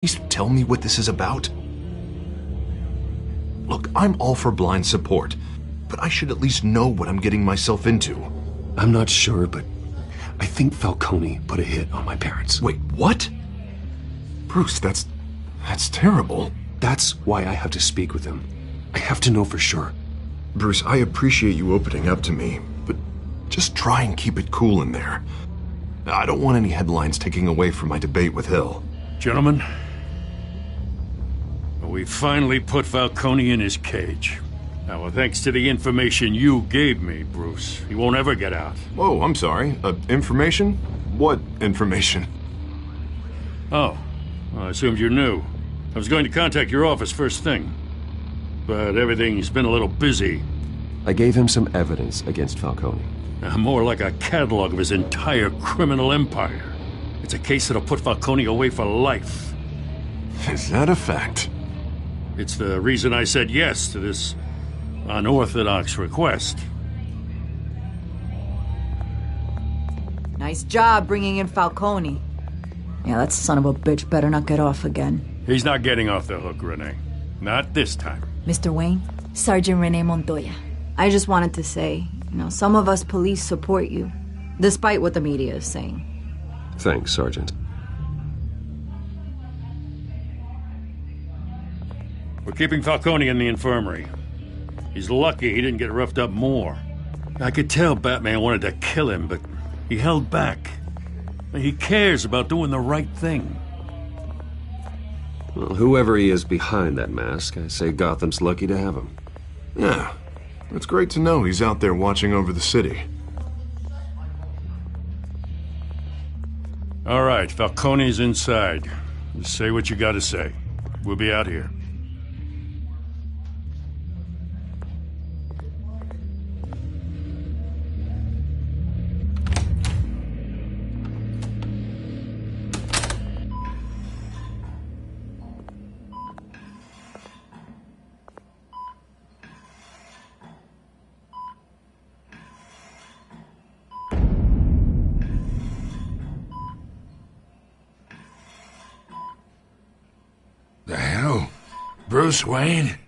Please tell me what this is about? Look, I'm all for blind support, but I should at least know what I'm getting myself into. I'm not sure, but I think Falcone put a hit on my parents. Wait, what? Bruce, that's terrible. That's why I have to speak with him. I have to know for sure. Bruce, I appreciate you opening up to me, but just try and keep it cool in there. I don't want any headlines taking away from my debate with Hill. Gentlemen, we finally put Falcone in his cage. Now, thanks to the information you gave me, Bruce, he won't ever get out. Whoa, I'm sorry. Information? What information? Oh, well, I assumed you knew. I was going to contact your office first thing, but everything's been a little busy. I gave him some evidence against Falcone. More like a catalog of his entire criminal empire. It's a case that'll put Falcone away for life. Is that a fact? It's the reason I said yes to this unorthodox request. Nice job bringing in Falcone. Yeah, that son of a bitch better not get off again. He's not getting off the hook, Renee. Not this time. Mr. Wayne, Sergeant Renee Montoya. I just wanted to say, some of us police support you, despite what the media is saying. Thanks, Sergeant. We're keeping Falcone in the infirmary. He's lucky he didn't get roughed up more. I could tell Batman wanted to kill him, but he held back. He cares about doing the right thing. Well, whoever he is behind that mask, I say Gotham's lucky to have him. Yeah, it's great to know he's out there watching over the city. All right, Falcone's inside. Just say what you gotta say. We'll be out here. The hell? Bruce Wayne?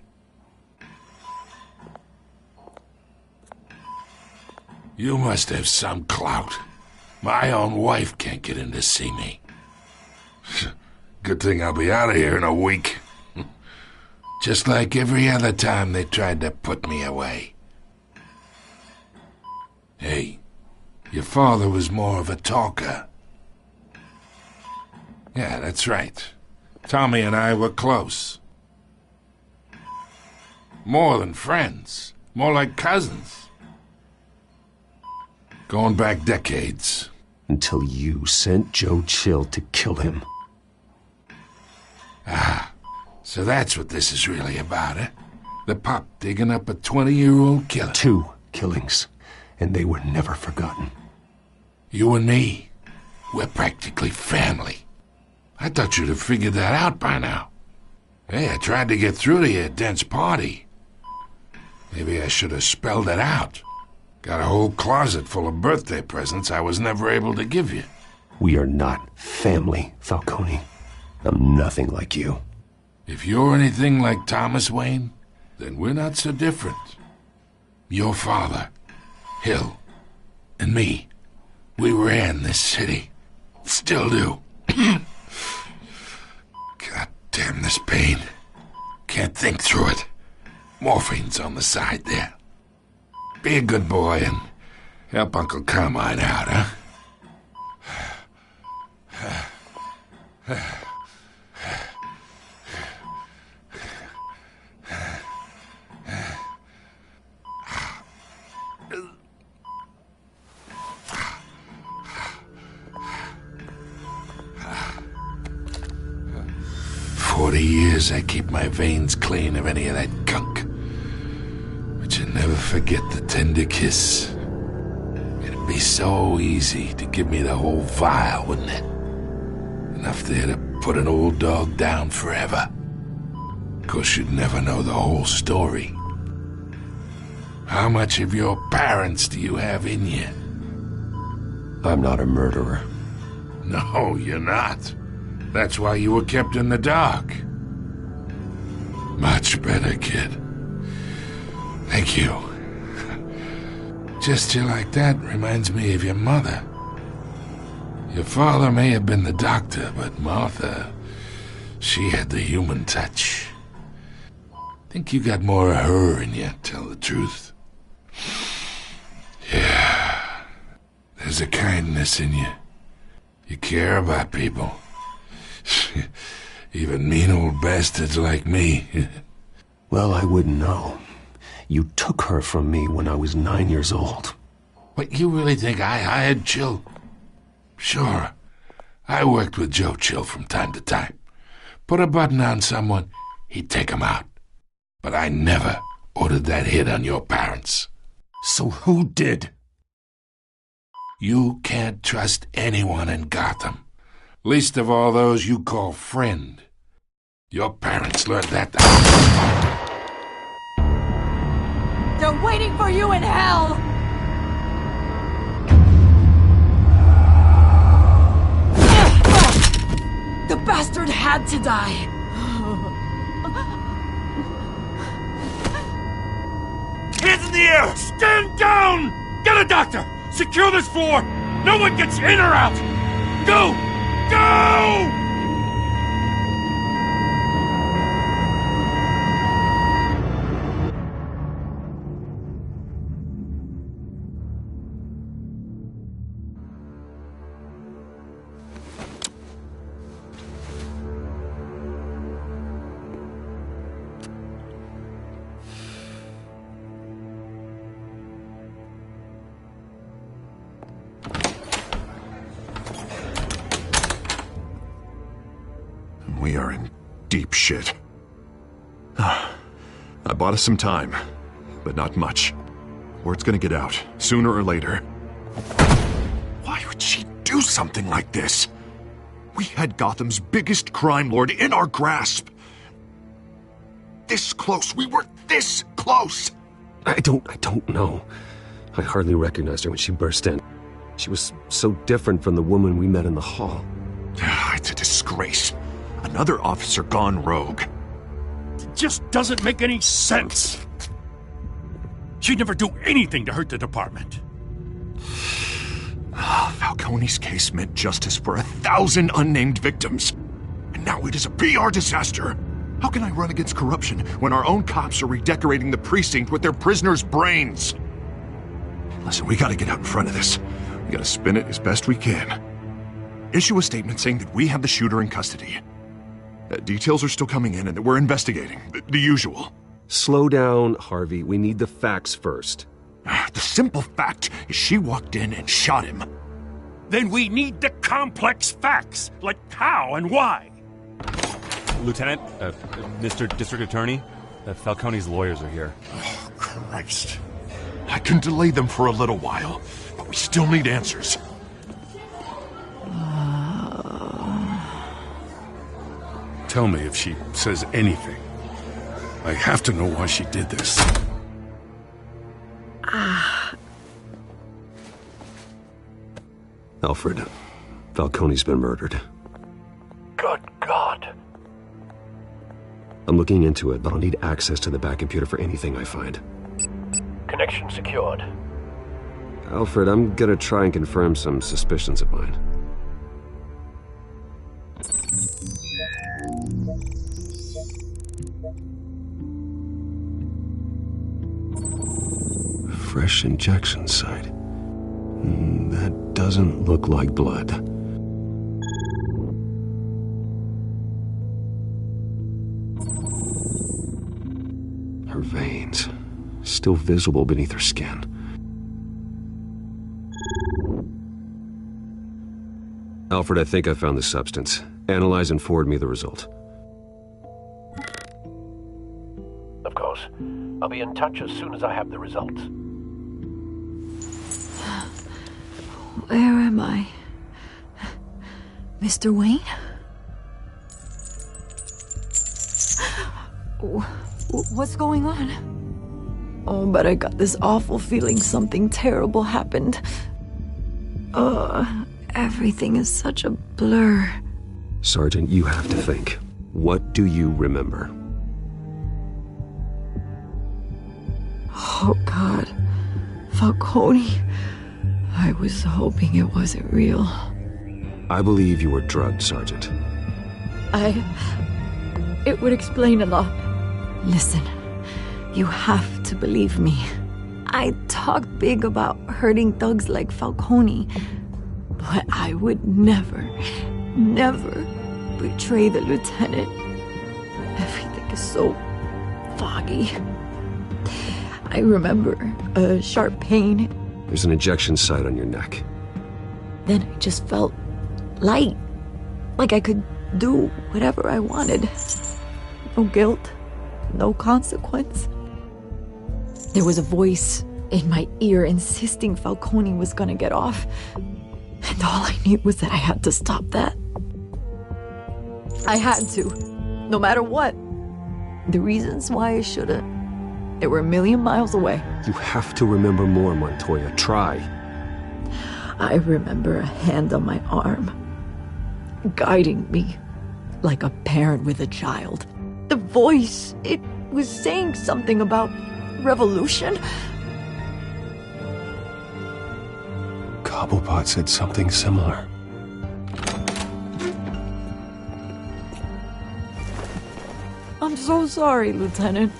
You must have some clout. My own wife can't get in to see me. Good thing I'll be out of here in a week. Just like every other time they tried to put me away. Hey, your father was more of a talker. Yeah, that's right. Tommy and I were close. More than friends. More like cousins. Going back decades. Until you sent Joe Chill to kill him. Ah, so that's what this is really about, eh? The pup digging up a 20-year-old killer. 2 killings, and they were never forgotten. You and me, we're practically family. I thought you'd have figured that out by now. Hey, I tried to get through to your dense party. Maybe I should have spelled it out. Got a whole closet full of birthday presents I was never able to give you. We are not family, Falcone. I'm nothing like you. If you're anything like Thomas Wayne, then we're not so different. Your father, Hill, and me, we ran this city. Still do. God damn this pain. Can't think through it. Morphine's on the side there. Be a good boy and help Uncle Carmine out, huh? 40 years I keep my veins clean of any of that gunk. But you never forget the tender kiss. It'd be so easy to give me the whole vial, wouldn't it? Enough there to put an old dog down forever. Of course, you'd never know the whole story. How much of your parents do you have in you? I'm not a murderer. No, you're not. That's why you were kept in the dark. Much better, kid. Thank you. Gesture like that reminds me of your mother. Your father may have been the doctor, but Martha, she had the human touch. Think you got more of her in you, tell the truth. Yeah. There's a kindness in you. You care about people. Even mean old bastards like me. Well, I wouldn't know. You took her from me when I was 9 years old. What, you really think I hired Chill? Sure. I worked with Joe Chill from time to time. Put a button on someone, he'd take him out. But I never ordered that hit on your parents. So who did? You can't trust anyone in Gotham. Least of all those you call friend. Your parents learned that. They're waiting for you in hell! The bastard had to die! Hands in the air! Stand down! Get a doctor! Secure this floor! No one gets in or out! Go! Go! We are in deep shit. I bought us some time, but not much. Word's gonna get out, sooner or later. Why would she do something like this? We had Gotham's biggest crime lord in our grasp. This close, we were this close! I don't know. I hardly recognized her when she burst in. She was so different from the woman we met in the hall. It's a disgrace. Another officer gone rogue. It just doesn't make any sense. She'd never do anything to hurt the department. Falcone's case meant justice for 1,000 unnamed victims. And now it is a PR disaster. How can I run against corruption when our own cops are redecorating the precinct with their prisoners' brains? Listen, we gotta get out in front of this. We gotta spin it as best we can. Issue a statement saying that we have the shooter in custody. Details are still coming in and that we're investigating. The usual. Slow down, Harvey. We need the facts first. The simple fact is she walked in and shot him. Then we need the complex facts, like how and why. Lieutenant, Mr. District Attorney, Falcone's lawyers are here. Oh, Christ. I can delay them for a little while, but we still need answers. Tell me if she says anything. I have to know why she did this. Alfred, Falcone's been murdered. Good God. I'm looking into it, but I'll need access to the back computer for anything I find. Connection secured. Alfred, I'm gonna try and confirm some suspicions of mine. Fresh injection site. That doesn't look like blood. Her veins, still visible beneath her skin. Alfred, I think I found the substance. Analyze and forward me the result. Of course. I'll be in touch as soon as I have the results. Where am I? Mr. Wayne? What's going on? Oh, but I got this awful feeling something terrible happened. Everything is such a blur. Sergeant, you have to think. What do you remember? Oh, God. Falcone. I was hoping it wasn't real. I believe you were drugged, Sergeant. It would explain a lot. Listen, you have to believe me. I talk big about hurting thugs like Falcone, but I would never betray the lieutenant. Everything is so foggy. I remember a sharp pain. There's an ejection site on your neck. Then I just felt light, like I could do whatever I wanted. No guilt, no consequence. There was a voice in my ear insisting Falcone was gonna get off. And all I knew was that I had to stop that. I had to, no matter what. The reasons why I should've, they were a million miles away. You have to remember more, Montoya. Try. I remember a hand on my arm, guiding me like a parent with a child. The voice, it was saying something about revolution. Cobblepot said something similar. I'm so sorry, Lieutenant.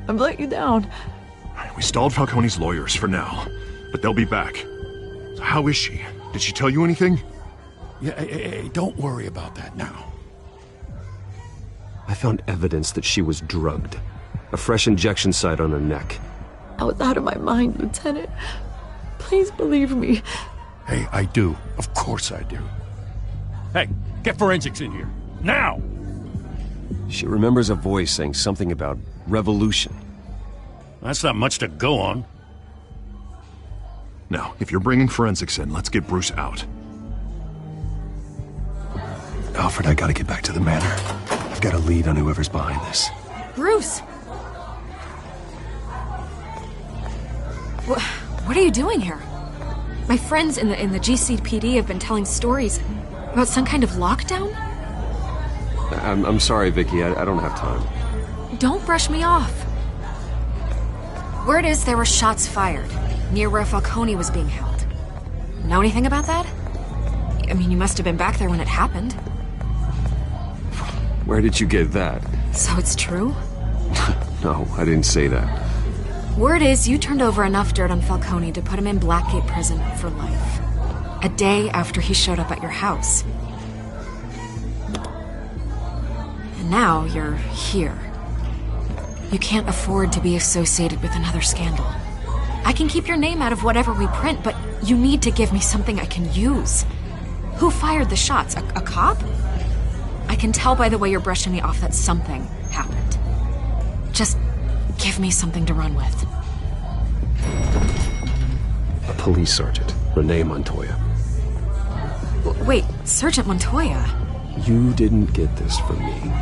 I've let you down. We stalled Falcone's lawyers for now, but they'll be back. So how is she? Did she tell you anything? Yeah, hey, don't worry about that now. I found evidence that she was drugged. A fresh injection site on her neck. I was out of my mind, Lieutenant. Please believe me. Hey, I do. Of course I do. Hey, get forensics in here. Now! She remembers a voice saying something about revolution. That's not much to go on. Now, if you're bringing forensics in, let's get Bruce out. Alfred, I gotta get back to the manor. I've got a lead on whoever's behind this. Bruce! What are you doing here? My friends in the GCPD have been telling stories about some kind of lockdown? I'm sorry, Vicky. I don't have time. Don't brush me off. Word is there were shots fired near where Falcone was being held. Know anything about that? I mean, you must have been back there when it happened. Where did you get that? So it's true? No, I didn't say that. Word is you turned over enough dirt on Falcone to put him in Blackgate Prison for life. A day after he showed up at your house. And now you're here. You can't afford to be associated with another scandal. I can keep your name out of whatever we print, but you need to give me something I can use. Who fired the shots? A cop? I can tell by the way you're brushing me off that something happened. Just give me something to run with. A police sergeant, Renee Montoya. Wait, Sergeant Montoya? You didn't get this from me.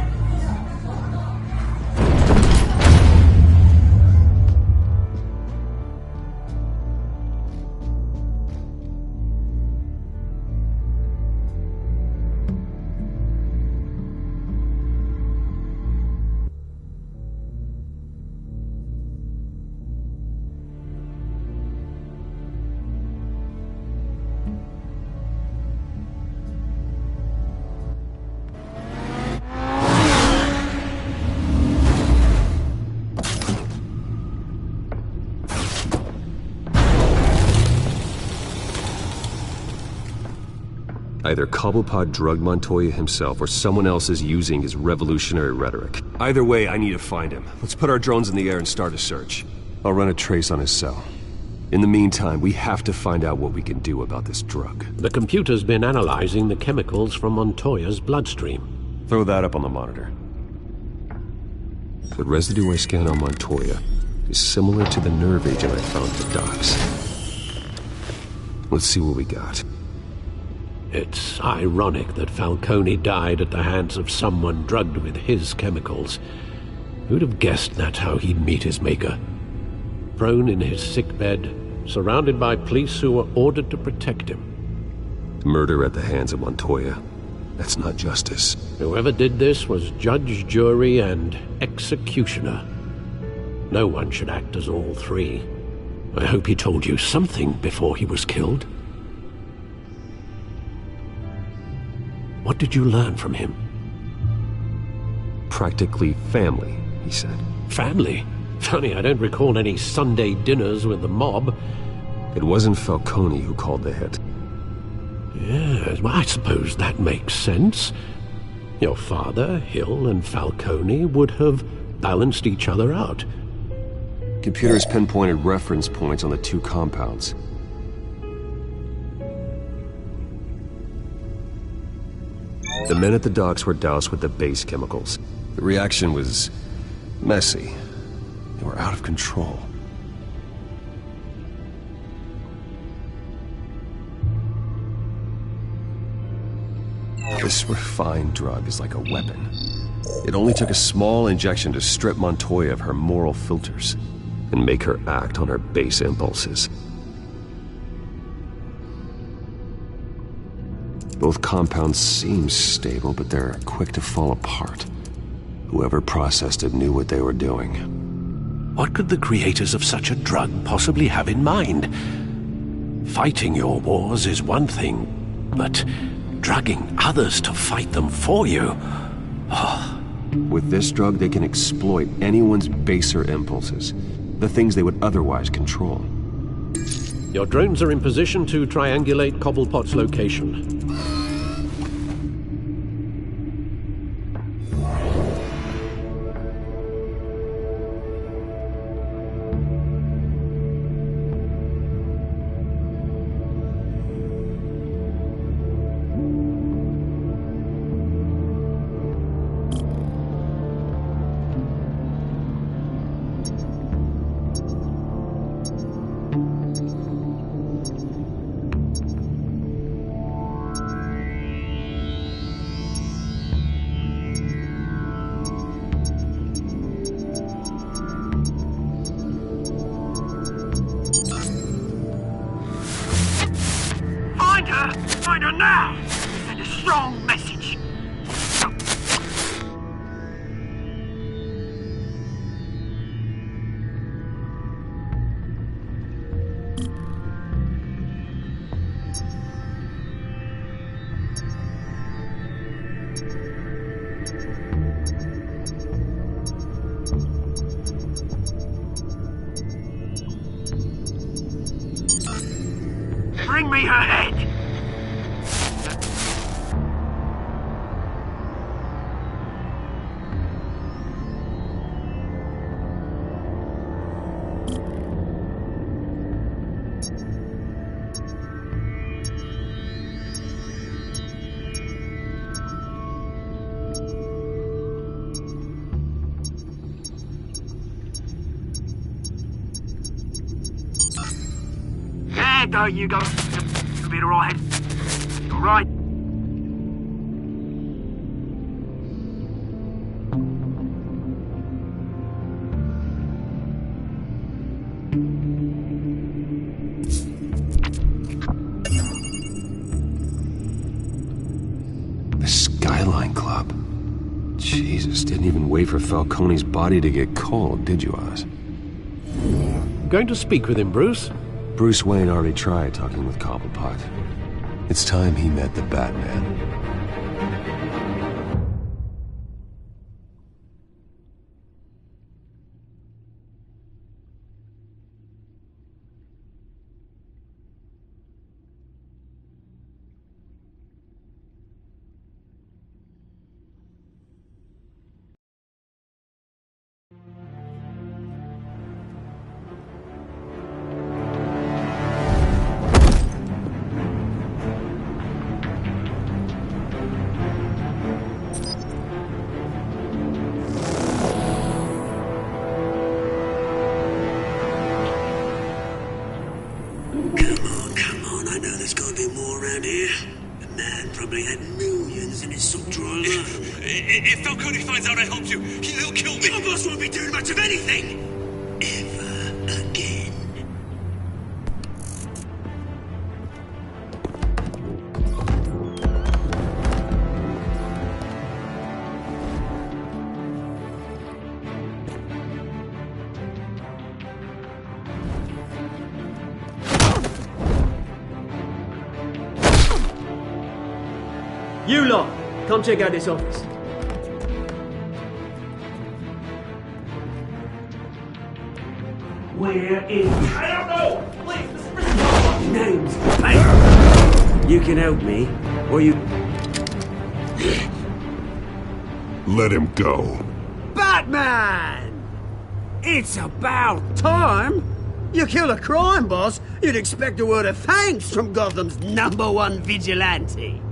Either Cobblepot drugged Montoya himself or someone else is using his revolutionary rhetoric. Either way, I need to find him. Let's put our drones in the air and start a search. I'll run a trace on his cell. In the meantime, we have to find out what we can do about this drug. The computer's been analyzing the chemicals from Montoya's bloodstream. Throw that up on the monitor. The residue I scanned on Montoya is similar to the nerve agent I found at the docks. Let's see what we got. It's ironic that Falcone died at the hands of someone drugged with his chemicals. Who'd have guessed that's how he'd meet his maker? Prone in his sickbed, surrounded by police who were ordered to protect him. Murder at the hands of Montoya. That's not justice. Whoever did this was judge, jury, and executioner. No one should act as all three. I hope he told you something before he was killed. What did you learn from him? Practically family, he said. Family? Funny, I don't recall any Sunday dinners with the mob. It wasn't Falcone who called the hit. Yes, well, I suppose that makes sense. Your father, Hill, and Falcone would have balanced each other out. Computers pinpointed reference points on the two compounds. The men at the docks were doused with the base chemicals. The reaction was messy. They were out of control. This refined drug is like a weapon. It only took a small injection to strip Montoya of her moral filters and make her act on her base impulses. Both compounds seem stable, but they're quick to fall apart. Whoever processed it knew what they were doing. What could the creators of such a drug possibly have in mind? Fighting your wars is one thing, but drugging others to fight them for you? Oh. With this drug, they can exploit anyone's baser impulses, the things they would otherwise control. Your drones are in position to triangulate Cobblepot's location. Find her now! Send a strong message! Bring me her head! There you go. You'll be alright. Alright. The Skyline Club. Jesus, didn't even wait for Falcone's body to get cold, did you, Oz? Going to speak with him, Bruce? Bruce Wayne already tried talking with Cobblepot. It's time he met the Batman. If Falcone finds out I helped you, he'll kill me. Your boss won't be doing much of anything. Ever again. You lot, come check out this office. Where is... I don't know! Please, Names. Hey! You can help me, or you... Let him go. Batman! It's about time! You kill a crime boss, you'd expect a word of thanks from Gotham's #1 vigilante.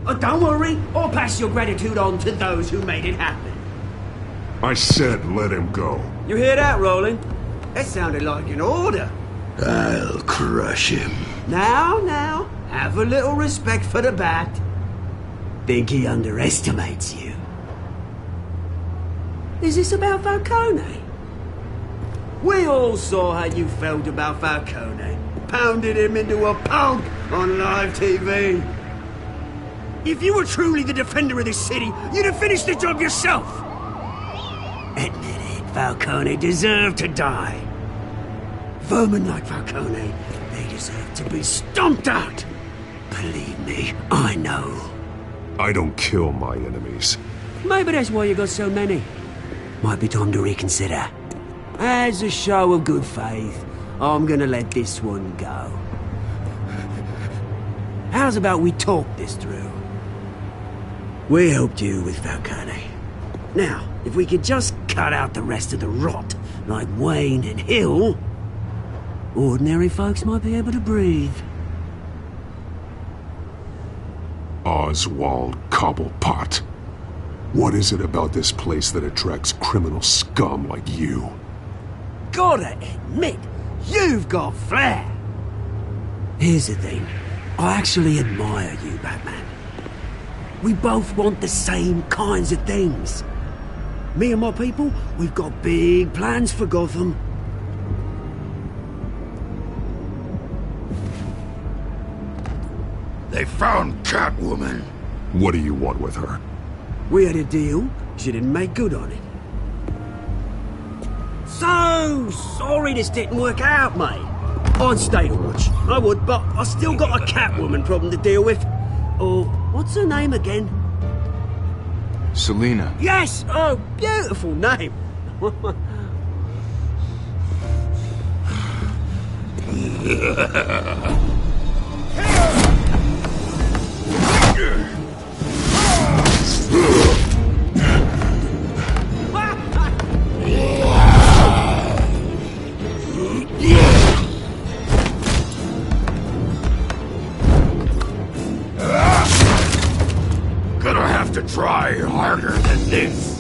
Oh, don't worry, I'll pass your gratitude on to those who made it happen. I said let him go. You hear that, Roland? That sounded like an order. I'll crush him. Now, have a little respect for the Bat. Think he underestimates you. Is this about Falcone? We all saw how you felt about Falcone. Pounded him into a pulp on live TV. If you were truly the defender of this city, you'd have finished the job yourself. Admit it, Falcone deserved to die. Vermin like Falcone, they deserve to be stomped out. Believe me, I know. I don't kill my enemies. Maybe that's why you got so many. Might be time to reconsider. As a show of good faith, I'm gonna let this one go. How's about we talk this through? We helped you with Falcone. Now, if we could just cut out the rest of the rot, like Wayne and Hill, ordinary folks might be able to breathe. Oswald Cobblepot. What is it about this place that attracts criminal scum like you? Gotta admit, you've got flair. Here's the thing. I actually admire you, Batman. We both want the same kinds of things. Me and my people, we've got big plans for Gotham. They found Catwoman. What do you want with her? We had a deal. She didn't make good on it. So sorry this didn't work out, mate. I'd stay to watch. I would, but I still got a Catwoman problem to deal with. Oh, what's her name again? Selina. Yes! Oh, beautiful name. Gonna have to try harder than this.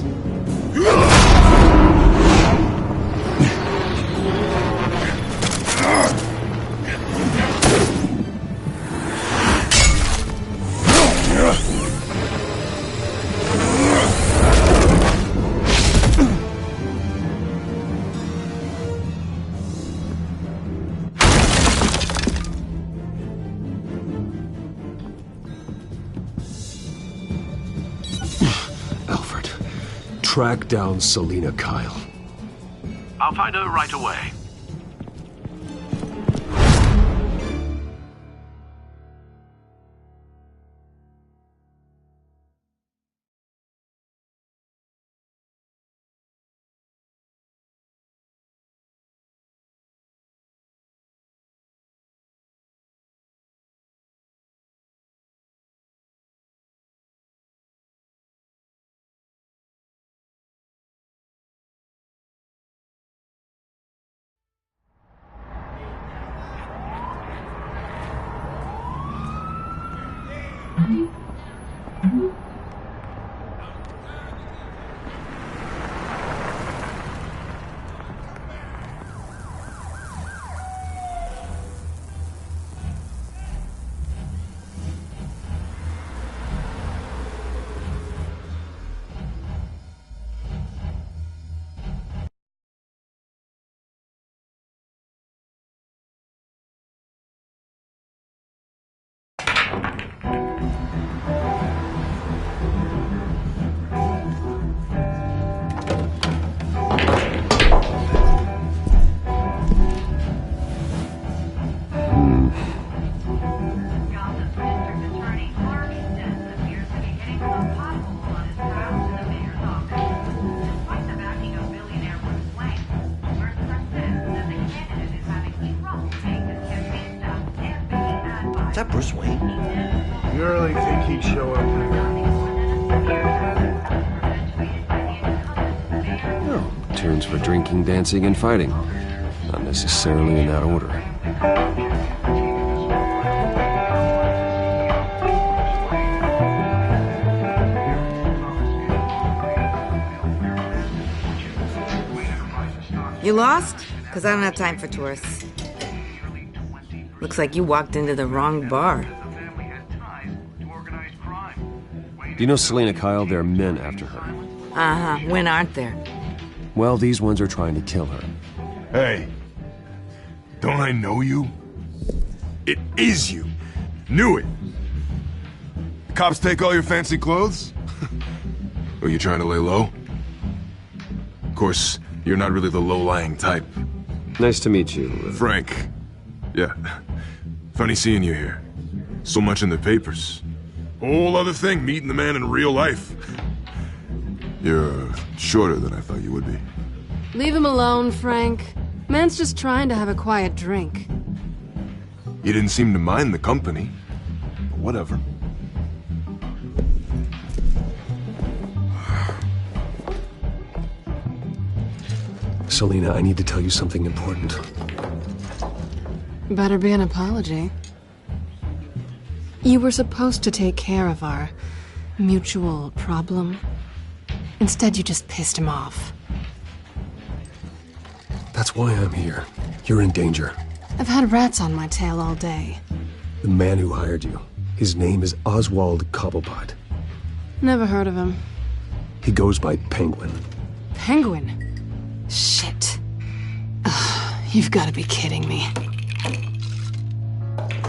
Track down Selina Kyle. I'll find her right away. Bruce Wayne? You really think he'd show up here? No. Turns for drinking, dancing, and fighting. Not necessarily in that order. You lost? Because I don't have time for tourists. Looks like you walked into the wrong bar. Do you know Selina Kyle? There are men after her. Uh-huh. When aren't there? Well, these ones are trying to kill her. Hey, don't I know you? It is you. Knew it. The cops take all your fancy clothes? Are you trying to lay low? Of course, you're not really the low-lying type. Nice to meet you. Frank. Yeah. Funny seeing you here. So much in the papers. Whole other thing, meeting the man in real life. You're shorter than I thought you would be. Leave him alone, Frank. Man's just trying to have a quiet drink. You didn't seem to mind the company. But whatever. Selina, I need to tell you something important. Better be an apology. You were supposed to take care of our mutual problem. Instead, you just pissed him off. That's why I'm here. You're in danger. I've had rats on my tail all day. The man who hired you, his name is Oswald Cobblepot. Never heard of him. He goes by Penguin. Penguin? Shit. Ugh, you've got to be kidding me.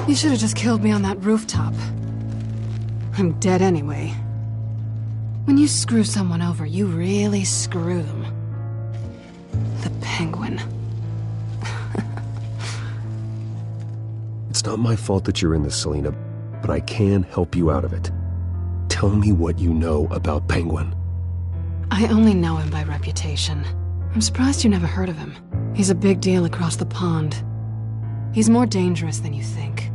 You should have just killed me on that rooftop. I'm dead anyway. When you screw someone over, you really screw them. The Penguin. It's not my fault that you're in this, Selina, but I can help you out of it. Tell me what you know about Penguin. I only know him by reputation. I'm surprised you never heard of him. He's a big deal across the pond. He's more dangerous than you think.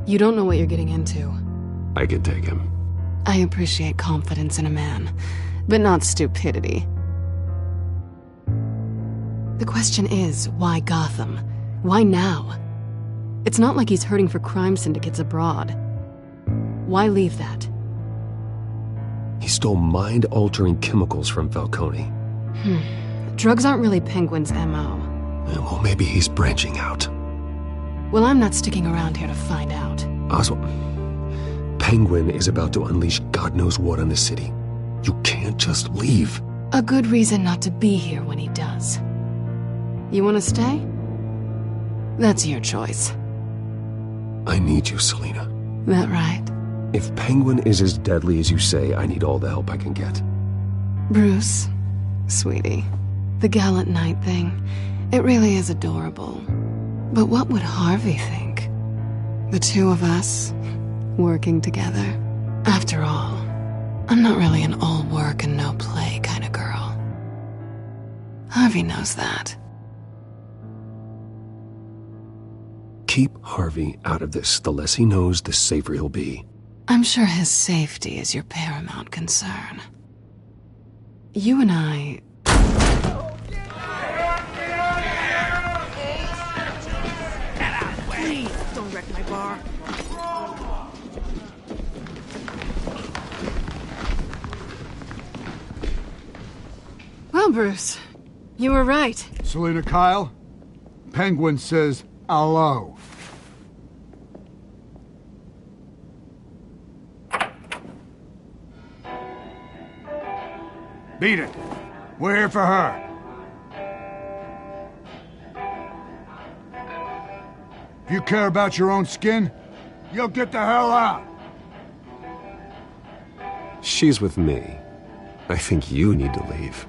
You don't know what you're getting into. I can take him. I appreciate confidence in a man, but not stupidity. The question is, why Gotham? Why now? It's not like he's hurting for crime syndicates abroad. Why leave that? He stole mind-altering chemicals from Falcone. Drugs aren't really Penguin's M.O. Well, maybe he's branching out. Well, I'm not sticking around here to find out. Oswald, Penguin is about to unleash God knows what on the city. You can't just leave. A good reason not to be here when he does. You want to stay? That's your choice. I need you, Selina. That right? If Penguin is as deadly as you say, I need all the help I can get. Bruce, sweetie, the gallant knight thing, it really is adorable. But what would Harvey think? The two of us, working together. After all, I'm not really an all work and no play kind of girl. Harvey knows that. Keep Harvey out of this. The less he knows, the safer he'll be. I'm sure his safety is your paramount concern. You and I... Please, don't wreck my bar. Well, Bruce, you were right. Selina Kyle, Penguin says hello. Beat it. We're here for her. If you care about your own skin, you'll get the hell out. She's with me. I think you need to leave.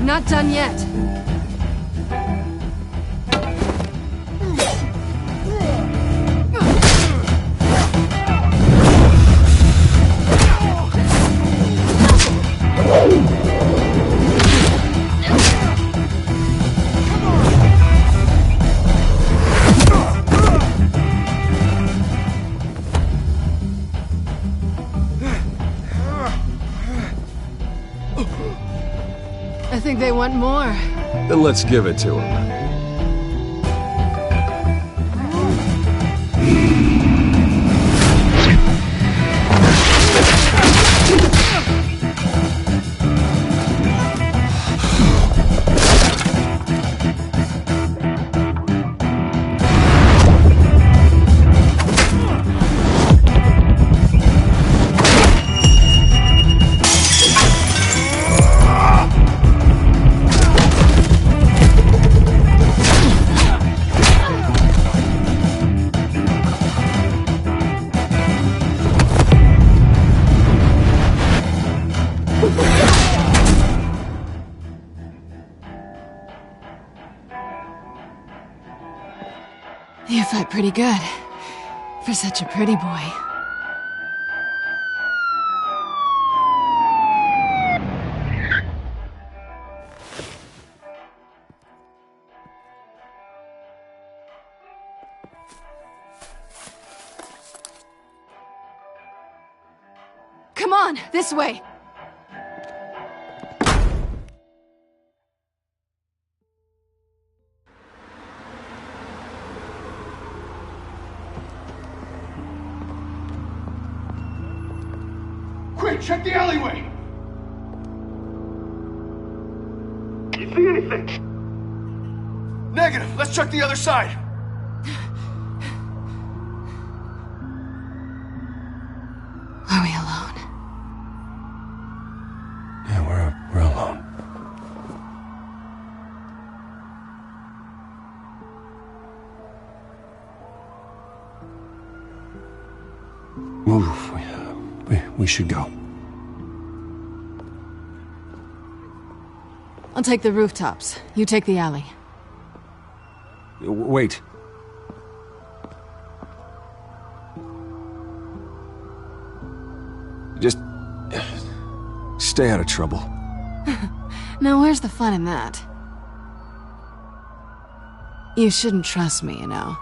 Not done yet. I think they want more. Then let's give it to him. You fight pretty good. For such a pretty boy. Come on, this way! Quick, check the alleyway! You see anything? Negative. Let's check the other side. Are we alone? Yeah, we're alone. Move. We should go. I'll take the rooftops. You take the alley. Wait. Just stay out of trouble. Now where's the fun in that? You shouldn't trust me, you know.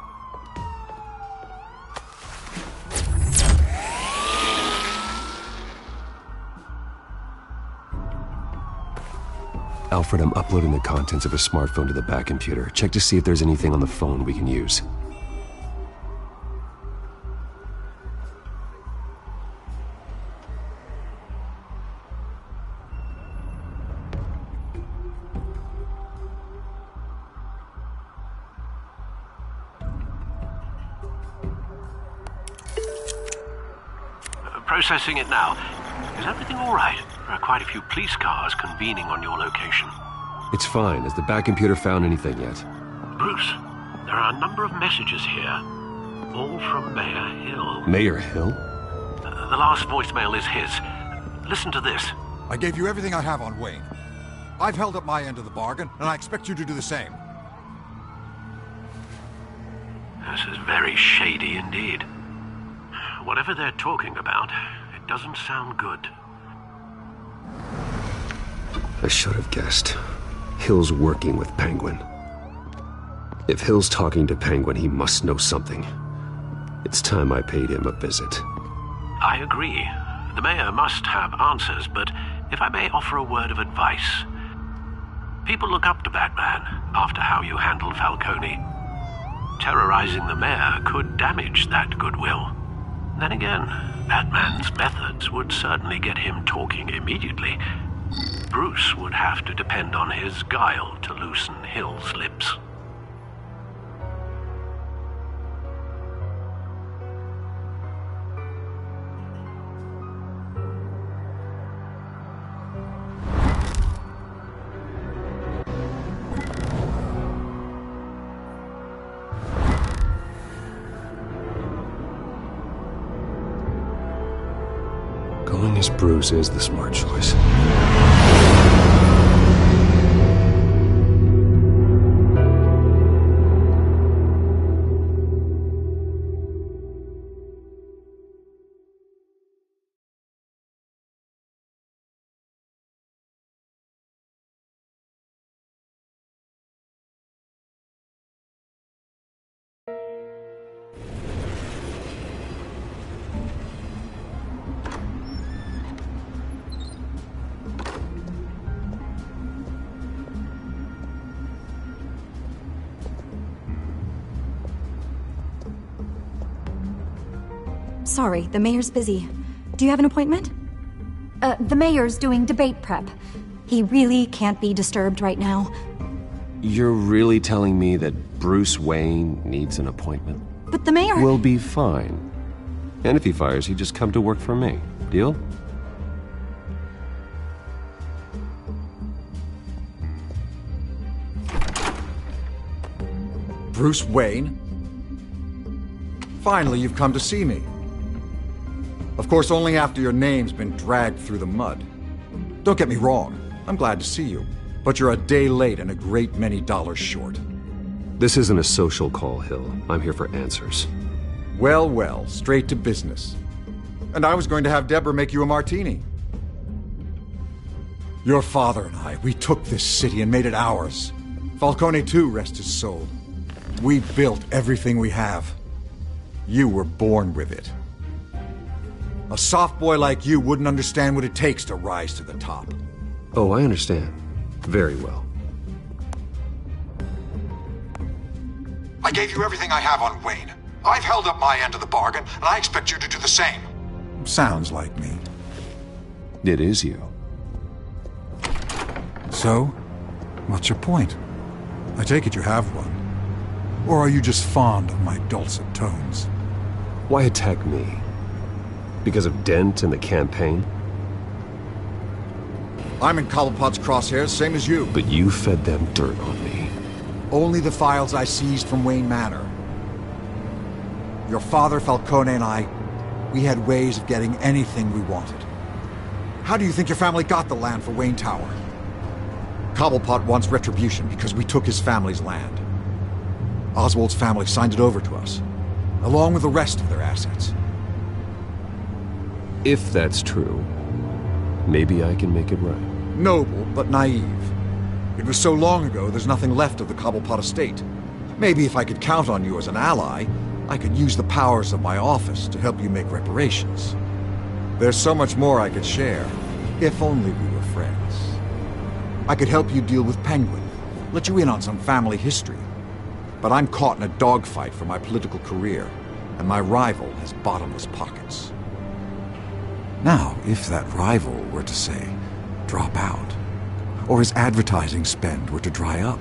Alfred, I'm uploading the contents of a smartphone to the back computer. Check to see if there's anything on the phone we can use. Processing it now. Is everything all right? There are quite a few police cars convening on your location. It's fine. Has the back computer found anything yet? Bruce, there are a number of messages here. All from Mayor Hill. Mayor Hill? The last voicemail is his. Listen to this. I gave you everything I have on Wayne. I've held up my end of the bargain, and I expect you to do the same. This is very shady indeed. Whatever they're talking about, it doesn't sound good. I should have guessed. Hill's working with Penguin. If Hill's talking to Penguin, he must know something. It's time I paid him a visit. I agree. The mayor must have answers, but if I may offer a word of advice. People look up to Batman after how you handled Falcone. Terrorizing the mayor could damage that goodwill. Then again, Batman's methods would certainly get him talking immediately. Bruce would have to depend on his guile to loosen Hill's lips. Going as Bruce is the smart choice. sorry, the mayor's busy. Do you have an appointment? The mayor's doing debate prep. He really can't be disturbed right now. You're really telling me that Bruce Wayne needs an appointment? But the mayor... We'll be fine. And if he fires, you just come to work for me. Deal? Bruce Wayne? Finally, you've come to see me. Of course, only after your name's been dragged through the mud. Don't get me wrong, I'm glad to see you. But you're a day late and a great many dollars short. This isn't a social call, Hill. I'm here for answers. Well, well, straight to business. And I was going to have Deborah make you a martini. Your father and I, we took this city and made it ours. Falcone too, rest his soul. We built everything we have. You were born with it. A soft boy like you wouldn't understand what it takes to rise to the top. Oh, I understand. Very well. I gave you everything I have on Wayne. I've held up my end of the bargain, and I expect you to do the same. Sounds like me. It is you. So, what's your point? I take it you have one. Or are you just fond of my dulcet tones? Why attack me? Because of Dent and the campaign? I'm in Cobblepot's crosshairs, same as you. But you fed them dirt on me. Only the files I seized from Wayne Manor. Your father, Falcone, and I, we had ways of getting anything we wanted. How do you think your family got the land for Wayne Tower? Cobblepot wants retribution because we took his family's land. Oswald's family signed it over to us, along with the rest of their assets. If that's true, maybe I can make it right. Noble, but naive. It was so long ago, there's nothing left of the Cobblepot estate. Maybe if I could count on you as an ally, I could use the powers of my office to help you make reparations. There's so much more I could share, if only we were friends. I could help you deal with Penguin, let you in on some family history. But I'm caught in a dogfight for my political career, and my rival has bottomless pockets. Now, if that rival were to say, drop out, or his advertising spend were to dry up,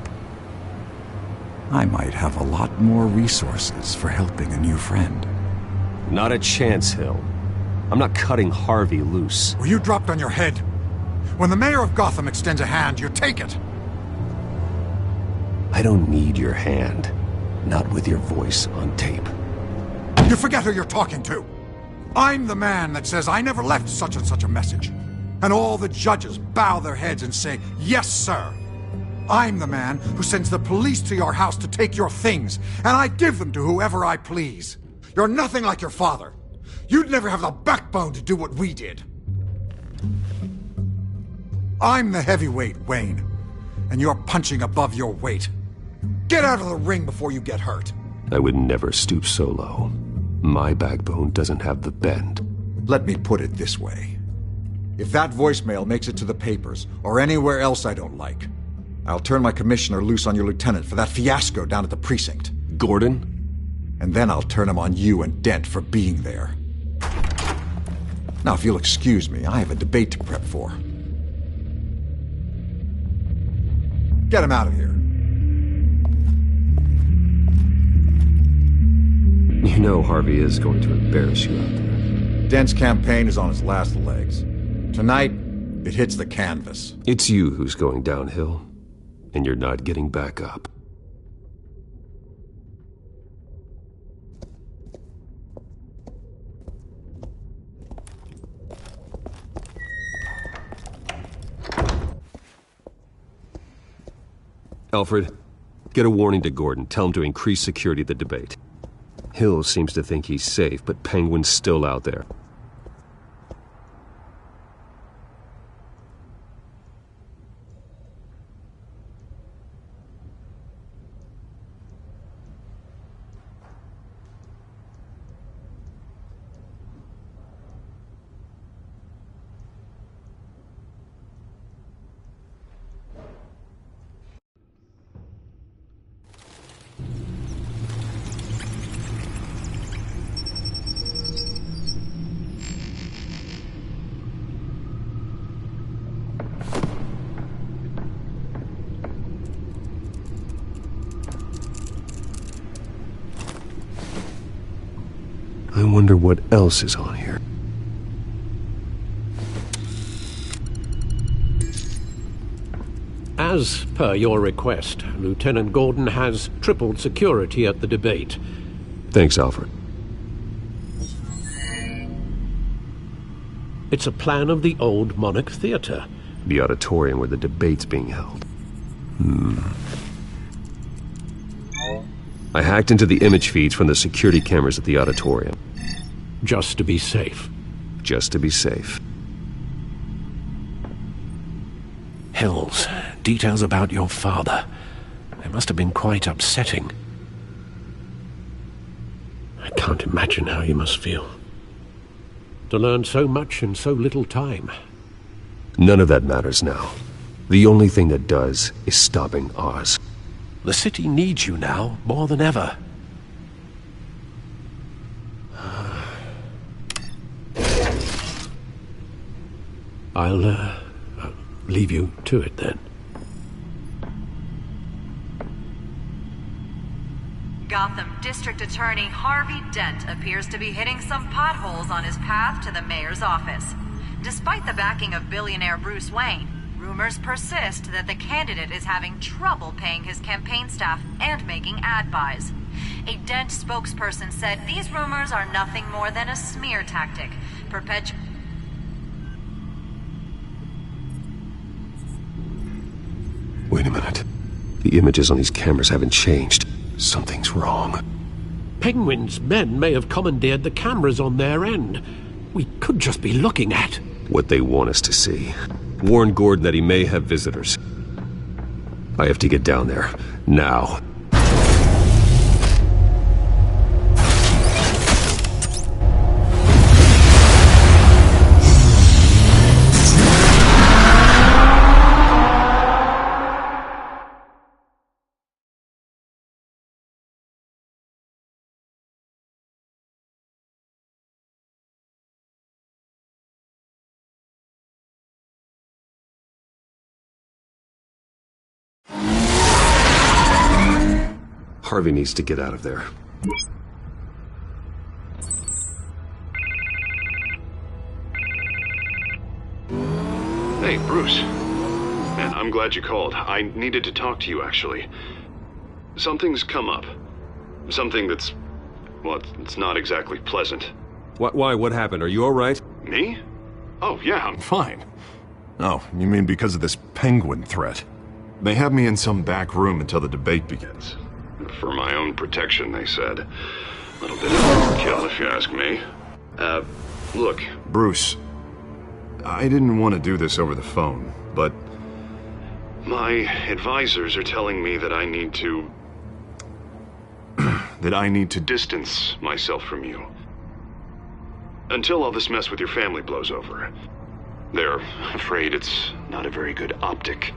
I might have a lot more resources for helping a new friend. Not a chance, Hill. I'm not cutting Harvey loose. Were you dropped on your head? When the mayor of Gotham extends a hand, you take it. I don't need your hand. Not with your voice on tape. You forget who you're talking to. I'm the man that says I never left such and such a message. And all the judges bow their heads and say, yes, sir. I'm the man who sends the police to your house to take your things, and I give them to whoever I please. You're nothing like your father. You'd never have the backbone to do what we did. I'm the heavyweight, Wayne, and you're punching above your weight. Get out of the ring before you get hurt. I would never stoop so low. My backbone doesn't have the bend. Let me put it this way. If that voicemail makes it to the papers, or anywhere else I don't like, I'll turn my commissioner loose on your lieutenant for that fiasco down at the precinct. Gordon? And then I'll turn him on you and Dent for being there. Now, if you'll excuse me, I have a debate to prep for. Get him out of here. You know Harvey is going to embarrass you out there. Dent's campaign is on its last legs. Tonight, it hits the canvas. It's you who's going downhill, and you're not getting back up. Alfred, get a warning to Gordon. Tell him to increase security at the debate. Hill seems to think he's safe, but Penguin's still out there. wonder what else is on here. As per your request, Lieutenant Gordon has tripled security at the debate. Thanks, Alfred. It's a plan of the old Monarch Theatre. The auditorium where the debate's being held. I hacked into the image feeds from the security cameras at the auditorium. Just to be safe. Just to be safe. Hills, details about your father. They must have been quite upsetting. I can't imagine how you must feel. To learn so much in so little time. None of that matters now. The only thing that does is stopping Oz. The city needs you now, more than ever. I'll leave you to it then. Gotham District Attorney Harvey Dent appears to be hitting some potholes on his path to the mayor's office. Despite the backing of billionaire Bruce Wayne, rumors persist that the candidate is having trouble paying his campaign staff and making ad buys. A Dent spokesperson said these rumors are nothing more than a smear tactic, Wait a minute. The images on these cameras haven't changed. Something's wrong. Penguin's men may have commandeered the cameras on their end. We could just be looking at what they want us to see. Warn Gordon that he may have visitors. I have to get down there. Now. Harvey needs to get out of there. Hey, Bruce. Man, I'm glad you called. I needed to talk to you, actually. Something's come up. Something that's... well, it's not exactly pleasant. Why? What happened? Are you alright? Me? Oh, yeah, I'm fine. Oh, you mean because of this penguin threat? They have me in some back room until the debate begins. For my own protection, they said. A little bit of overkill, if you ask me. Look. Bruce, I didn't want to do this over the phone, but... my advisors are telling me that I need to... that I need to distance myself from you. Until all this mess with your family blows over. They're afraid it's not a very good optic.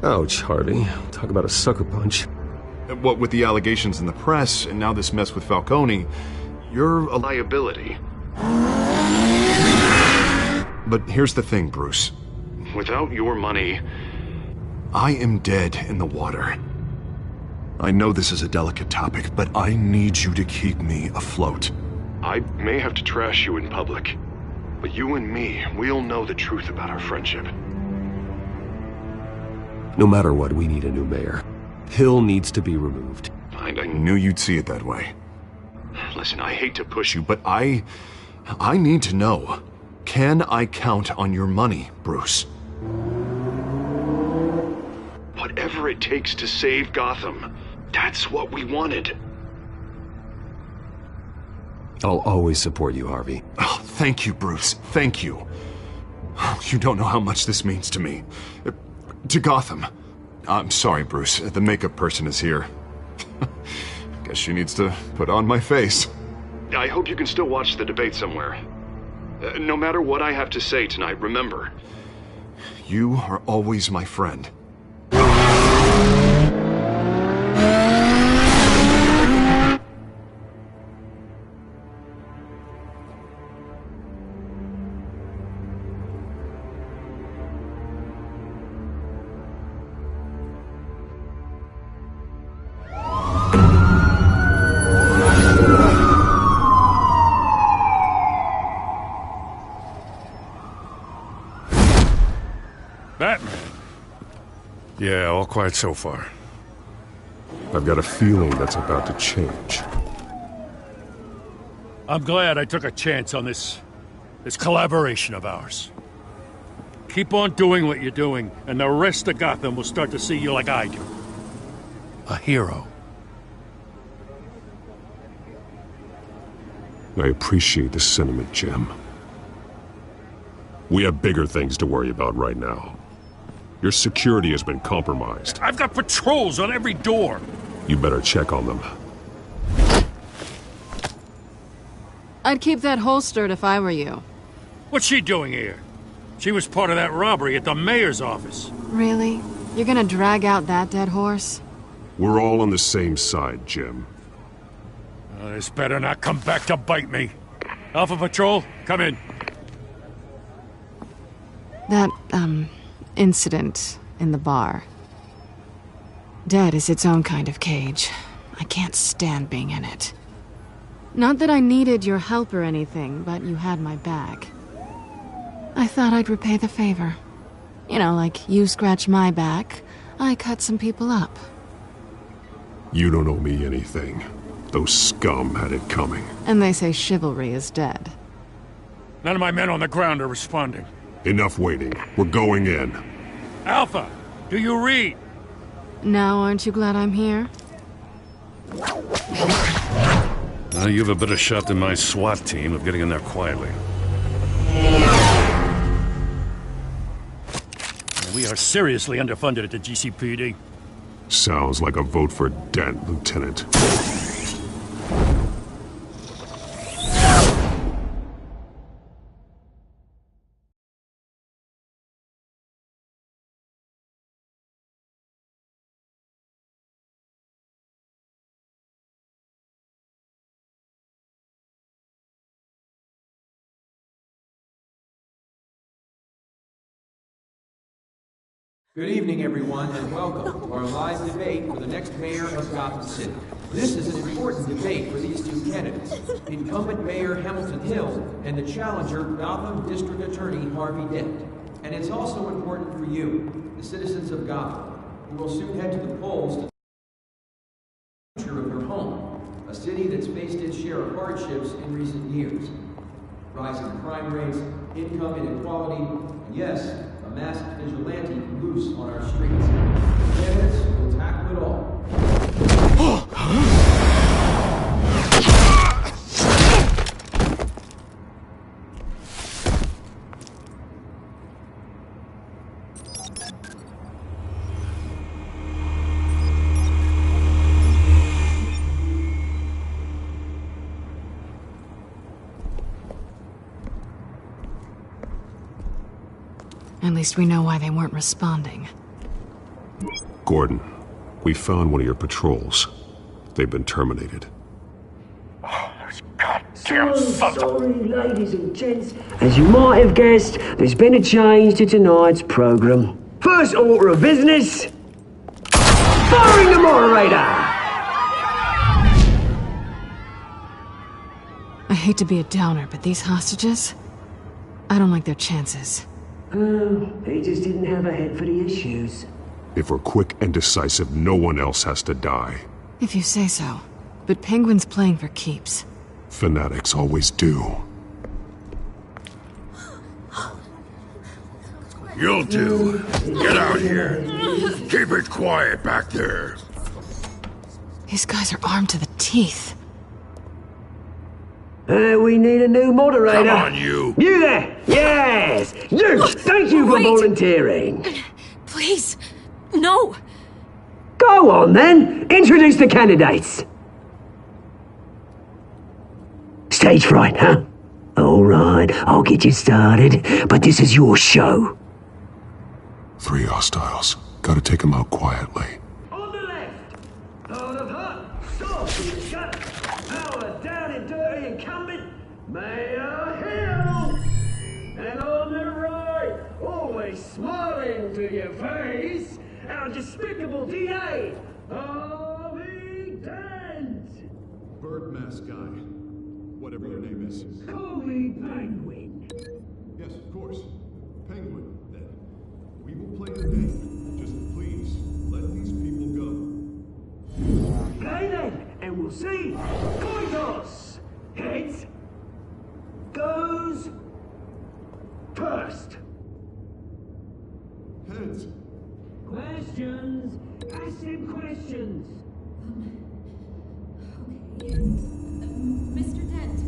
Ouch, Harvey. Talk about a sucker punch. What with the allegations in the press, and now this mess with Falcone, you're a liability. But here's the thing, Bruce. Without your money... I am dead in the water. I know this is a delicate topic, but I need you to keep me afloat. I may have to trash you in public, but you and me, we'll know the truth about our friendship. No matter what, we need a new mayor. Hill needs to be removed. I knew you'd see it that way. Listen, I hate to push you, but I need to know. Can I count on your money, Bruce? Whatever it takes to save Gotham. That's what we wanted. I'll always support you, Harvey. Oh, thank you, Bruce. Thank you. You don't know how much this means to me. To Gotham. I'm sorry, Bruce. The makeup person is here. Guess she needs to put on my face. I hope you can still watch the debate somewhere. No matter what I have to say tonight, remember. You are always my friend. Batman? Yeah, all quiet so far. I've got a feeling that's about to change. I'm glad I took a chance on this collaboration of ours. Keep on doing what you're doing, and the rest of Gotham will start to see you like I do. A hero. I appreciate the sentiment, Jim. We have bigger things to worry about right now. Your security has been compromised. I've got patrols on every door. You better check on them. I'd keep that holstered if I were you. What's she doing here? She was part of that robbery at the mayor's office. Really? You're gonna drag out that dead horse? We're all on the same side, Jim. This better not come back to bite me. Alpha Patrol, come in. That, incident in the bar. Dead is its own kind of cage. I can't stand being in it. Not that I needed your help or anything, but you had my back. I thought I'd repay the favor. You know, like you scratch my back, I cut some people up. You don't owe me anything. Those scum had it coming. And they say chivalry is dead. None of my men on the ground are responding. Enough waiting. We're going in. Alpha, do you read? Now aren't you glad I'm here? Well, you have a better shot than my SWAT team of getting in there quietly. We are seriously underfunded at the GCPD. Sounds like a vote for Dent, Lieutenant. Good evening, everyone, and welcome to our live debate for the next mayor of Gotham City. This is an important debate for these two candidates, incumbent Mayor Hamilton Hill and the challenger, Gotham District Attorney Harvey Dent. And it's also important for you, the citizens of Gotham, who will soon head to the polls to the future of your home, a city that's faced its share of hardships in recent years. Rising crime rates, income inequality, and yes, a masked vigilante loose on our streets. The candidates will tackle it all. At least we know why they weren't responding. Gordon, we found one of your patrols. They've been terminated. So sorry, ladies and gents. As you might have guessed, there's been a change to tonight's programme. First order of business, firing the moderator! I hate to be a downer, but these hostages? I don't like their chances. He just didn't have a head for the issues. If we're quick and decisive, no one else has to die. If you say so. But Penguin's playing for keeps. Fanatics always do. You'll do. Get out here. Keep it quiet back there. These guys are armed to the teeth. We need a new moderator. Come on, you. You there! Yes! You! Thank you for volunteering. Please, no. Go on, then. Introduce the candidates. Stage fright, huh? All right, I'll get you started, but this is your show. 3 hostiles. Gotta take them out quietly. On the left, hard of heart, soft in the gut, power down and dirty incumbent, Mayor Hill. And on the right, always smiling to your face, our despicable DA, Harvey Dent. Bird mask guy. Whatever your name is. Call me Penguin. Yes, of course. Penguin, then. We will Heads. Questions. Ask them questions. Mr. Dent,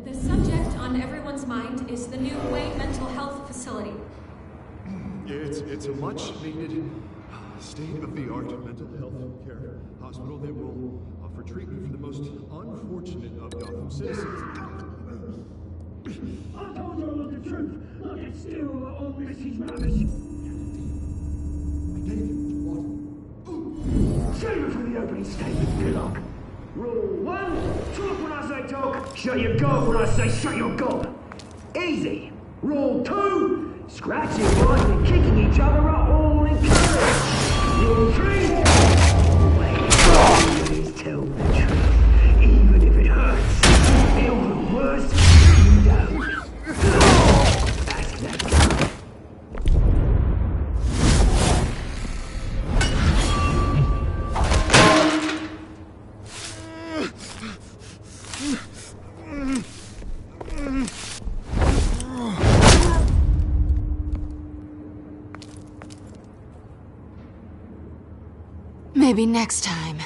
the subject on everyone's mind is the new Wayne Mental Health Facility. It's a much-needed, state-of-the-art mental health care hospital that will offer treatment for the most unfortunate of Gotham citizens. I told you all the truth. Look, it's still all Mrs. Rubbish. I gave you what? Save it for the opening statement, Pillock. Rule 1, talk when I say talk, shut your gob when I say shut your gob. Easy. Rule 2, scratching, biting and kicking each other are all encouraged. Rule 3, always tell the truth, even if it hurts. Or worse, you don't. Ask that guy. Maybe next time.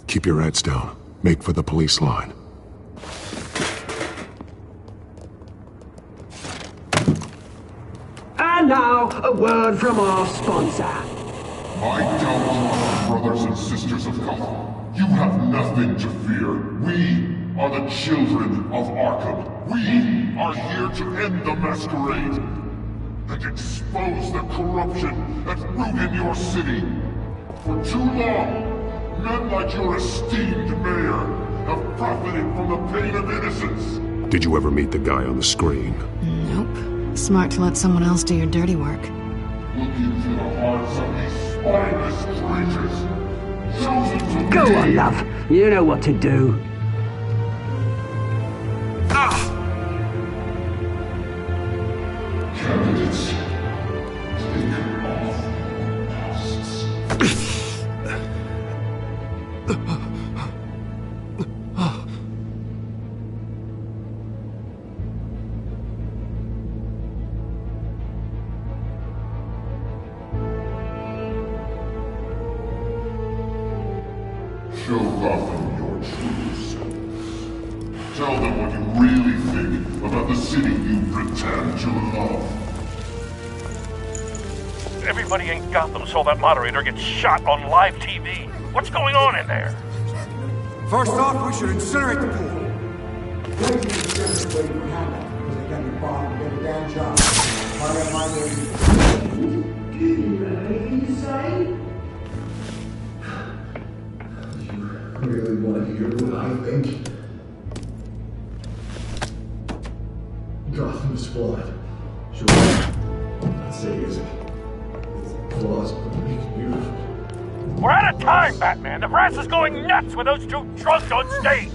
Keep your heads down. Make for the police line. And now, a word from our sponsor. My downtown brothers and sisters of Gotham, you have nothing to fear. We are the children of Arkham. We are here to end the masquerade and expose the corruption that ruined your city. For too long, men like your esteemed mayor have profited from the pain of innocence. Did you ever meet the guy on the screen? Nope. Smart to let someone else do your dirty work. Look into the hearts of these spineless traitors, chosen to Go on, love. You know what to do. Candidates, take off masks. Show Gotham your true self. Tell them what you really think about the city you pretend to love. Everybody in Gotham saw that moderator get shot on live TV. What's going on in there? First off, we should incinerate the pool. Really want to hear what I think? Gotham is flawed. Sure. I'd say is it? Its flaws but make it beautiful. We're out of time, Batman. The brass is going nuts with those two drunks on stage.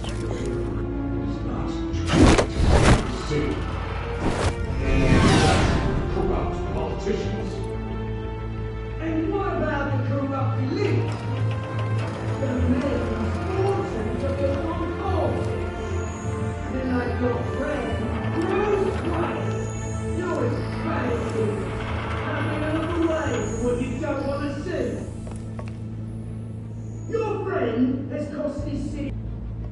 See. Corrupt politicians. And what about the corrupt elite? The men of fortunes of their own cause. They're like your friend, Bruce Wayne. You're as crazy. Having another way for what you don't want to see. Your friend has cost this city.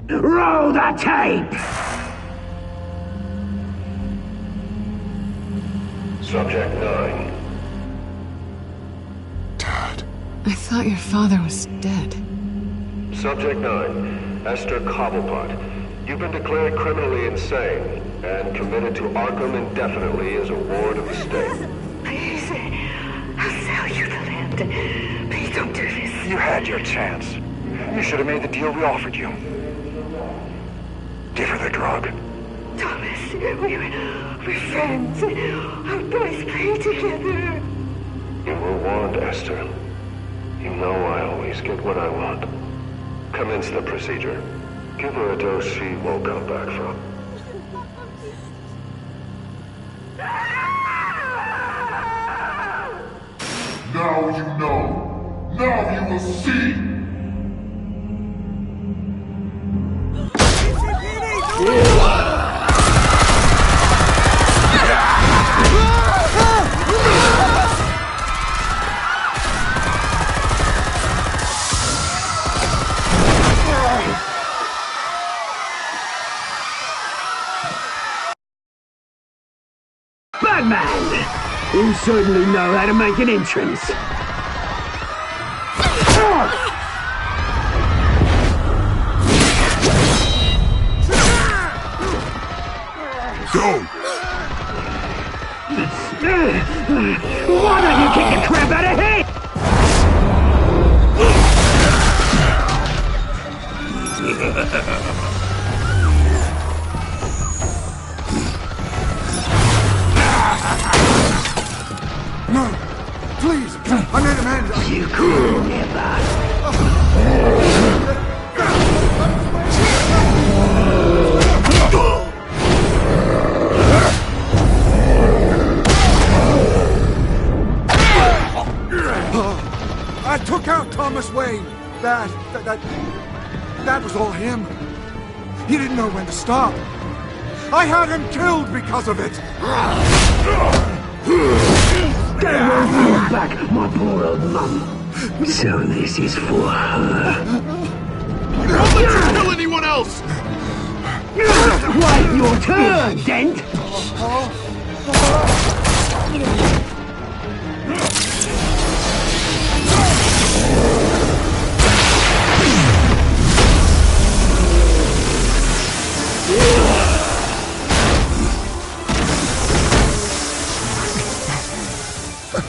Roll the tape! Subject 9. I thought your father was dead. Subject 9, Esther Cobblepot. You've been declared criminally insane and committed to Arkham indefinitely as a ward of the state. Please, I'll sell you the land. Please don't do this. You had your chance. You should have made the deal we offered you. Give her the drug. Thomas, we're friends. Our boys play together. You were warned, Esther. You know I always get what I want. Commence the procedure. Give her a dose she won't come back from. Now you know. Now you will see. Batman! You certainly know how to make an entrance. Go! Why don't you kick the crap out of him? No! Please! I made amends! You could never! I took out Thomas Wayne! That was all him. He didn't know when to stop. I had him killed because of it! Get away from your back, my poor old mum. So this is for her. Don't let you kill anyone else! Wait your turn, Dent!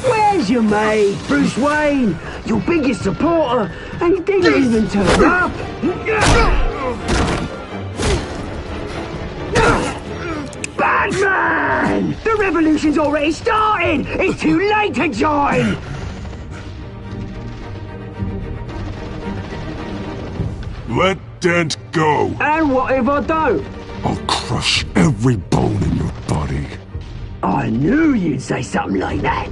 Where's your mate, Bruce Wayne? Your biggest supporter, and he didn't even turn up! Batman! The revolution's already started! It's too late to join! Let Dent go! And what if I don't? I'll crush every bone in your body. I knew you'd say something like that.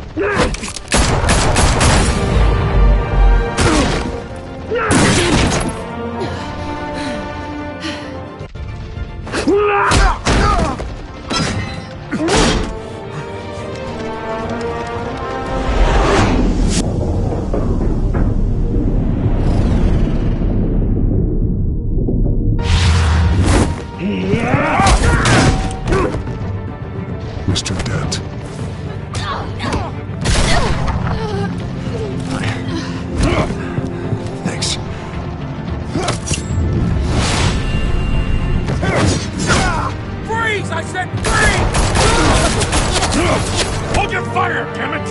Mr. Dent. Thanks. Freeze! I said freeze! Hold your fire, damn it!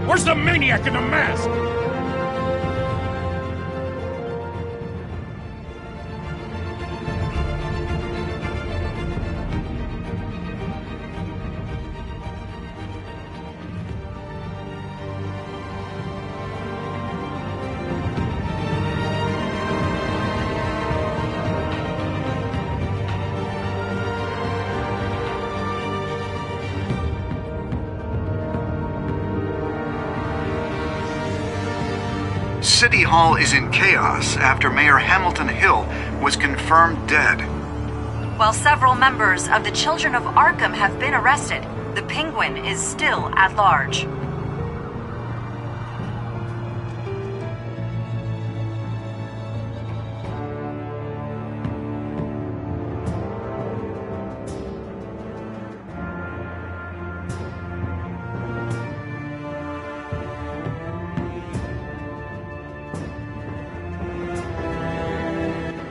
Where's the maniac in the mask? City Hall is in chaos after Mayor Hamilton Hill was confirmed dead. While several members of the Children of Arkham have been arrested, the Penguin is still at large.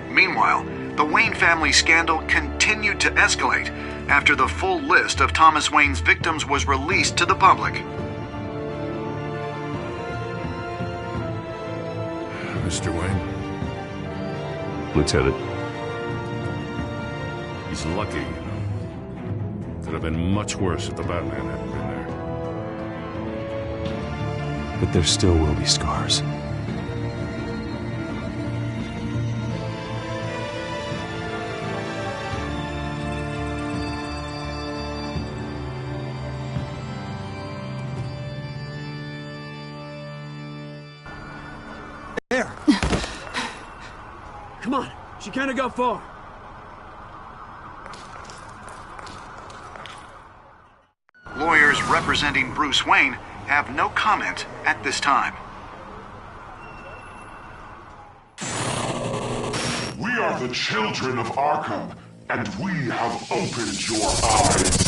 Meanwhile, the Wayne family scandal continued to escalate after the full list of Thomas Wayne's victims was released to the public. Mr. Wayne? Lieutenant. He's lucky. Could have been much worse if the Batman hadn't been there. But there still will be scars. Come on, she can't have got far. Lawyers representing Bruce Wayne have no comment at this time. We are the children of Arkham, and we have opened your eyes.